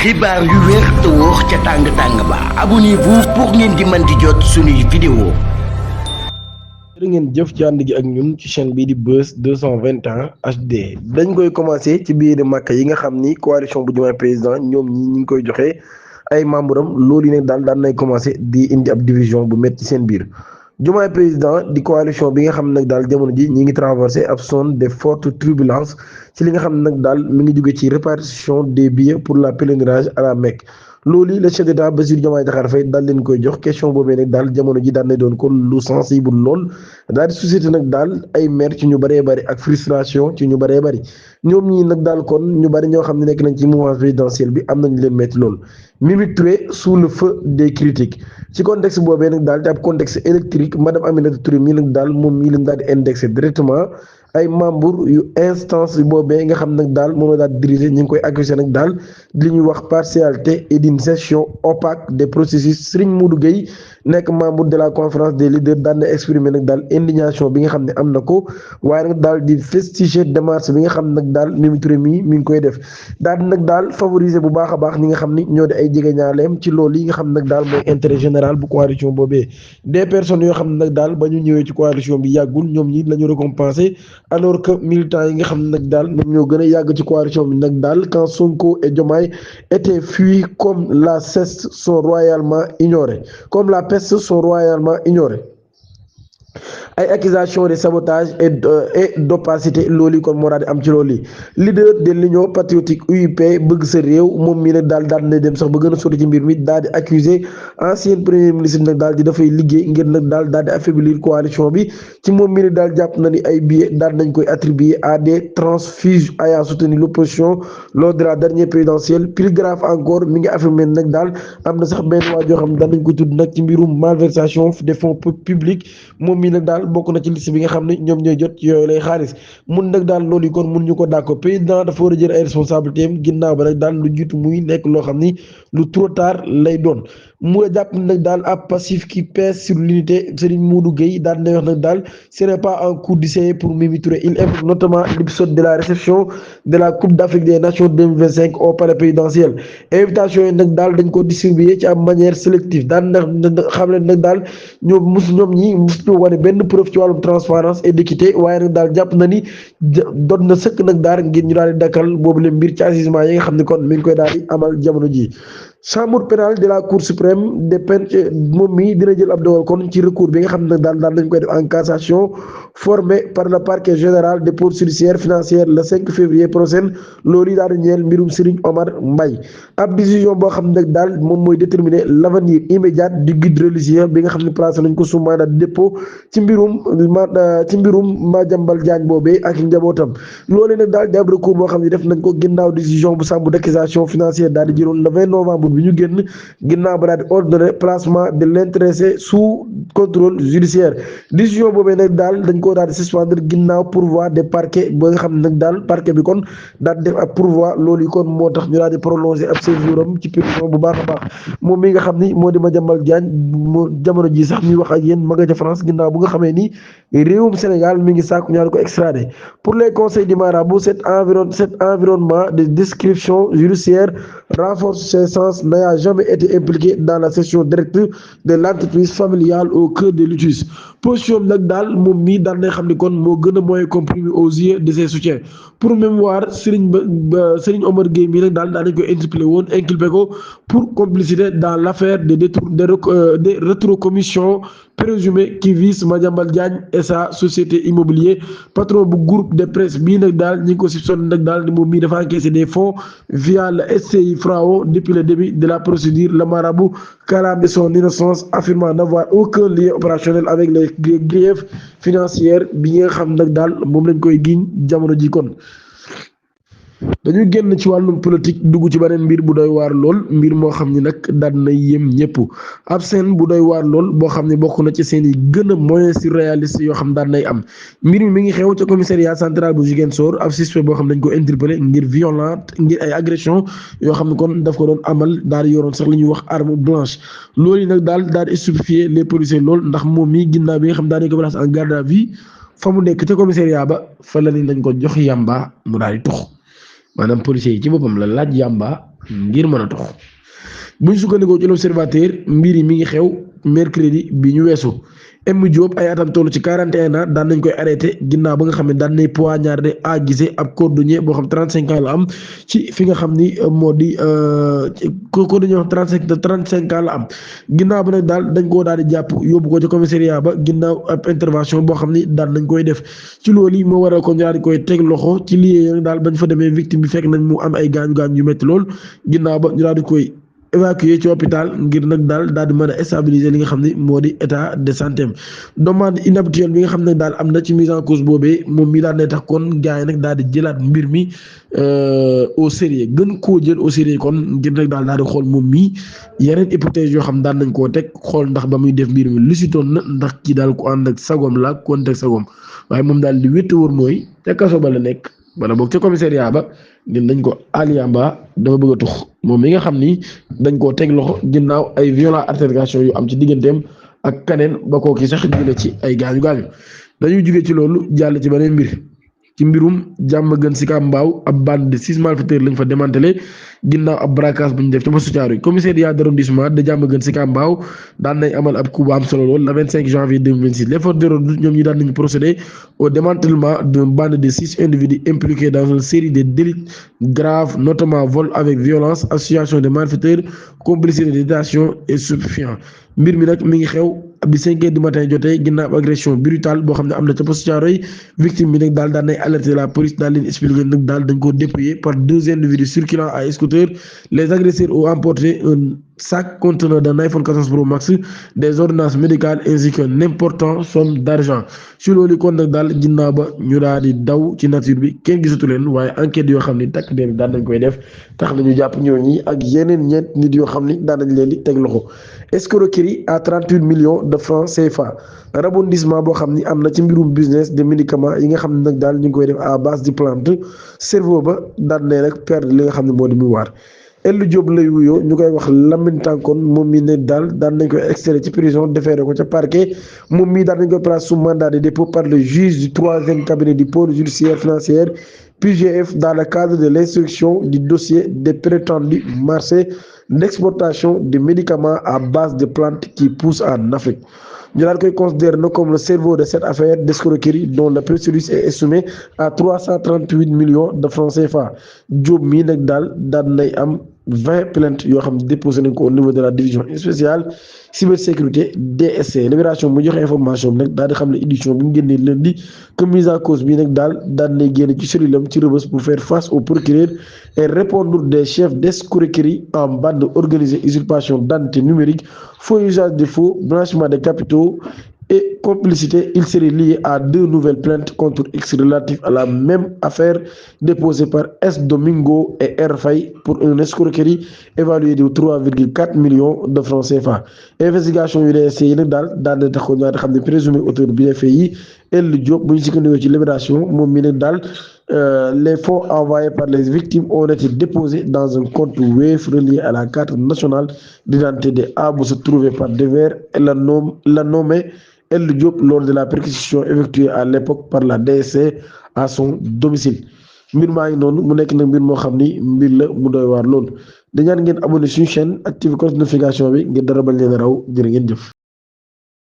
xibaar yu wér te wóor ca tàng-tàng ba abonnez-vous pour ngeen di mën di jot suñuy vidéo. jërë ngeen jëf ci ànd gi ak ñun ci chaîne bii di Buzz 221 HD dañ koy commencé ci biir Makka yi nga xam ni coalition bu Diomaye Président ñoom ñi ngi koy joxe ay membre am loolu yi nag daal daan nay commencé di indi ab division bu métti seen biir. Diomaye Président di coalition bi nga xam ne nag daal jamono ji ñi ngi traversé ab zone de forte turbulence ci li nga xam ne nag daal mi ngi jóge ci répartition des billets pour la pèlerinage à la Mecque. loolu yi le chef d'état Bassirou Diomaye Diakhar Faye daal leen koy jox question boobee nag daal jamono ji daal na doon ko lu sensible lool daal di suscité nag daal ay mer ci ñu bëree bëri ak frustration ci ñu bëree bëri ñoom ñii nag daal kon ñu bëri ñoo xam ne nekk nañ ci mouvance présidentielle bi am nañu leen metti lool. Mimi Touré sous le feu des critiques ci contexte boobee nag daal te ab contexte électrique madame Aminata Touré mii nag daal moom mii lañ daal di indexé directement ay membre yu instance boobee nga xam nag daal moom la daal diriger ñu ngi koy accusé nag daal li ñuy wax partialité et d'une gestion opaque des processus. Serigne Modou Gueye nekk membre de la conférence des leaders daan na exprimer nag daal indignation bi nga xam ne am na ko waaye nag daal di fustiger démarche bi nga xam nag daal Mimi Touré mii mi ngi koy def daal di nag daal favoriser bu baax a baax ñi nga xam ni ñoo di ay jegeñaaleem ci loolu yi nga xam nag daal mooy intérêt général bu coalition boobee. des personnes yoo xam ne nag daal ba ñu ñëwee ci coalition bi yàggul ñoom ñi la ñu récompensé alors que militants yi nga xam ne nag daal ñoom ñoo gën a yàgg ci coalition bi nag daal quand Sonko et Diomaye étaient fuis comme la peste sont royalement ignorés sont royalement ignorés. ay accusation de sabotage et d'opacité loolu kon moo daal di am ci loolu leader de l'union patriotique UIP bëgg sa réew moom mii nag daal na dem sax ba gën a sori ci mbir mi daal di accuser ancien premier ministre nag daal di dafay liggéey ngir nag daal di affaiblir coalition bi ci moom mii nag daal jàpp na ni ay billets daal nañ koy attribuer à des transfuges ayant soutenu l'opposition lors de la dernière présidentielle. Plus grave encore mi ngi affirmé nag daal am na sax benn waa joo xam ne daan nañ ko tudd nag ci mbirum malversation des fonds publics moom mii nag daal bokk na ci liste bi nga xam ne ñoom ñooy jot yooyu lay xaalis mun nag daal loolu yi kon mun ñu ko d'accord président dafa war a jël ay responsabilités am ginnaaw ba nag daal lu jiitu muy nekk loo xam ni lu trop tard lay doon mu jàpp nag daal ab passif qui pèse sur l'unité. Serigne Modou Gueye daal na wax nag daal ce n'est pas un coup d'essai pour Mimi Touré. Il évoque notamment l'épisode de la réception de la Coupe d'Afrique des Nations 2025 au palais présidentiel. invitation yi nag daal dañ ko distribuer ci ab manière sélective daan na xam leen nag daal ñoom ñi musuñu wane benn preuve ci wàllum transparence et d'équité waaye nag daal jàpp na ni doon na sëkk nag daal ngir ñu daal di dakkal boobu le mbir ci assisement yi nga xam ne kon mi ngi koy daal di amal jamono ji. chambre pénale de la cour suprême des peines moom mii dina jël ab dogal kon ci recours bi nga xam ne daal nañ koy def en cassation formé par le parquet général des poursuites judiciaires financières le 5 février prochain loolu yi daal di ñeel mbirum Serigne Omar Mbaye. ab décision boo xam ne daal moom mooy déterminer l'avenir immédiat du guide religieux bi nga xam ne placé nañ ko sous mandat de dépôt ci mbirum Madiambal Diagne boobee ak njabootam. loolu nag daal di ab recours boo xam ne def nañ ko ginnaaw décision bu chambre d'accusation financière daal di jëloon le 20 novembre bi ñu génn ginnaaw ba daal di ordonné placement de l'intéressé sous contrôle judiciaire. décision boobee nag daal dañ koo daal di suspendre ginnaaw pourvoi des parquets ba nga xam ne nag daal parquet bi kon daal di def ab pourvoi loolu yi kon moo tax ñu daal di prolonger ab séjour am ci prison bu baax a baax moom mi nga xam ni moo di Madiambal Diagne moo jamono ji sax ñuy wax ak yéen ma nga ca France ginnaaw bu nga xamee ni réewum Sénégal mi ngi sàkku ñaar ko extradé. pour les conseils du marabout cet environnement de description judiciaire renforce ses sens n'ayant jamais été impliqué dans la gestion directe de l'entreprise familiale au cœur des litiges. position nag daal moom mii daan na xam ni kon moo gën a moyen comprimé aux yeux de ses soutiens. pour mémoire Serigne Omar Gueye mii nag daal nañ ko inculpé ko pour complicité dans l'affaire de rétrocommission présumée qui vise Madiambal Diagne et sa société immobilière patron bu groupe de presse bii nag daal ñi ngi ko soupçonné nag daal ni moom mii dafa encaissé des fonds via le SCI FRAO depuis le début de la procédure. Le marabout clame de son innocence affirmant n'avoir aucun lien opérationnel avec les griefs financiers bi nga xam nag daal moom lañ koy giñ jamono ji kon. dañu génn ci wàllum politique dugg ci beneen mbir bu doy waar lool mbir moo xam ni nag daan na yem ñëpp ab scène bu doy waar lool boo xam ne bokk na ci seen yi gën a moyen surréaliste yoo xam daan nay am mbir mi ngi xew ca commissariat central bu Ziguinchor ab suspect boo xam dañ ko interpellé ngir ngir ay agression yoo xam ne kon daf ko doon amal daal di yoroon sax li ñuy wax arme blanche loolu yi nag daal di stupéfier les policiers lool ndax moom mi ginnaaw bi nga xam daal di ko place en garde à vue fa mu nekk ca commissariat ba fa la ni dañ ko jox yamba mu daal di tux maanaam policiers yi ci boppam la laaj yàmba ngir mën a tox buñ sukkandikoo ci l'observateur mbir yi mi ngi xew mercredi bi ñu weesu M Diop ay atam toll ci 41 ans daan nañ koy arrêté ginnaaw ba nga xam ne daan nañ poignardé A Guissé ab cordonnier boo xam 35 ans la am ci fi nga xam ni moo di cordonnier wax 35 ans la am ginnaaw ba nag daal dañ koo daal di jàpp yóbbu ko ci commissariat ba ginnaaw ab intervention boo xam ni daan nañ koy def ci loolu yi moo waral ko ñaar di koy teg loxo ci lii nag daal bañ fa demee victime bi fekk nañ mu am ay gaañu-gaañu yu métti lool ginnaaw ba ñu daal di koy évacué ci hôpital ngir nag daal di mën a stabiliser li nga xam ne moo di état de santé am demande inhabituelle bi nga xam ne daal am na ci mise en cause boobee moom mi daal ne tax kon gars yi nag daal di jëlaat mbir mi au sérieux gën koo jël au sérieux kon ngir nag daal di xool moom mii yeneen hypothèse yoo xam daan nañ koo teg xool ndax ba muy def mbir mi lu si toon na ndax kii daal ku ànd ak sagom la ku ànd ak sagom waaye moom daal di wétt wóor mooy ca kaso ba la nekk wala boog ca commissariat ba ngir dañ ko Aliyamba dafa bëgg a tux moom mi nga xam ni dañ koo teg loxo ginnaaw ay violent altercation yu am ci digganteem ak kaneen ba kooki sax jële ci ay gaañu gaañu dañuy jugee ci loolu jàll ci beneen mbir ci mbirum jàmm gën si Kambaaw ab bande de 6 malfaiteurs lañ fa démantelé ginnaaw ab braquage bu ñu def ci poste Thiaroye commissariat d'arrondissement de jàmm gën si Kambaaw daan nañ amal ab coup bu am solo lool le 25 janvier 2026 les forces de l'ordre ñoom ñi daan nañu procéder au démantèlement d'une bande de 6 individus impliqués dans une série de délits graves notamment vol avec violence association de malfaiteurs complicité de détention et stupéfiants mbir mi nag mi ngi xew bi 5 heures du matin jotee ginnaaw agression brutale boo xam ne am na ca poste Thiaroye victime bi nag daal daan nay alerter la police daal leen expliquer nag daal dañ ko dépouiller par 2 individus circulant à scooter les agresseurs ont emporté un sac contenant d'un iPhone 14 Pro Max des ordonnances médicales ainsi qu'une importante somme d'argent ci loolu kon nag daal ginnaaw ba ñu daal di daw ci nature bi kenn gisatu leen waaye enquête yoo xam ni takk der daan nañ koy def tax nañu jàpp ñooñi ak yeneen ñeent nit yoo xam ni daan nañ leen di teg loxo escroquerie à 38 millions de francs CFA rebondissement boo xam ni am na ci mbirum business de médicaments yi nga xam ne nag daal ñu ngi koy def à base de plante cerveau ba daan ne rek perdre li nga xam ne moo di muy waar Elou Diop lay wuyoo ñu koy wax Lamine Tankon moom mii ne daal daan nañ koy extradé ci prison déféré ko ca parquet moom mii daan nañ koy place sous mandat de dépôt par le juge du 3e cabinet du pôle judiciaire financier PJF dans le cadre de l'instruction du dossier des prétendus marchés d'exportation de médicaments à base de plantes qui poussent en Afrique. ñu daal koy considérer comme le cerveau de cette affaire d'escroquerie dont le préjudice est estimé à 338 millions de francs CFA Diop mii nag daal daan nay am 20 plaintes yoo xam ne déposé nañ ko au niveau de la division spéciale cybersécurité DSC Libération mu joxe information bi nag daal di xam ne édition bi mu génnee lundi que mise en cause bi nag daal daan nay génn ci cellule am ci Rebeuss pour faire face au procureur et répondre des chefs d'escroquerie en bande organisée usurpation d'identité numérique faux usage de faux blanchiment de capitaux et complicité. Il serait lié à 2 nouvelles plaintes contre X relatives à la même affaire déposée par S Domingo et R Faye pour une escroquerie évaluée de 3,4 millions de francs CFA. Investigation yu DSC yi nag daal di tax ko ñaata xam ne présumé auteur bi la fay yi Elou Diop bu ñu sukkandikoo ci Libération moom mi nag daal les fonds envoyés par les victimes ont été déposés dans un compte Wave relié à la carte nationale d'identité de Abou se trouvait par devers et la nommé Elou Diop lors de la perquisition effectuée à l'époque par la DSC à son domicile. mbir maa ngi noonu mu nekk nag mbir moo xam ni mbir la mu doy waar lool di ñaan ngeen abonné suñu chaîne activé cloche de notification bi ngir dara bañ leen a raw jërë ngeen jëf.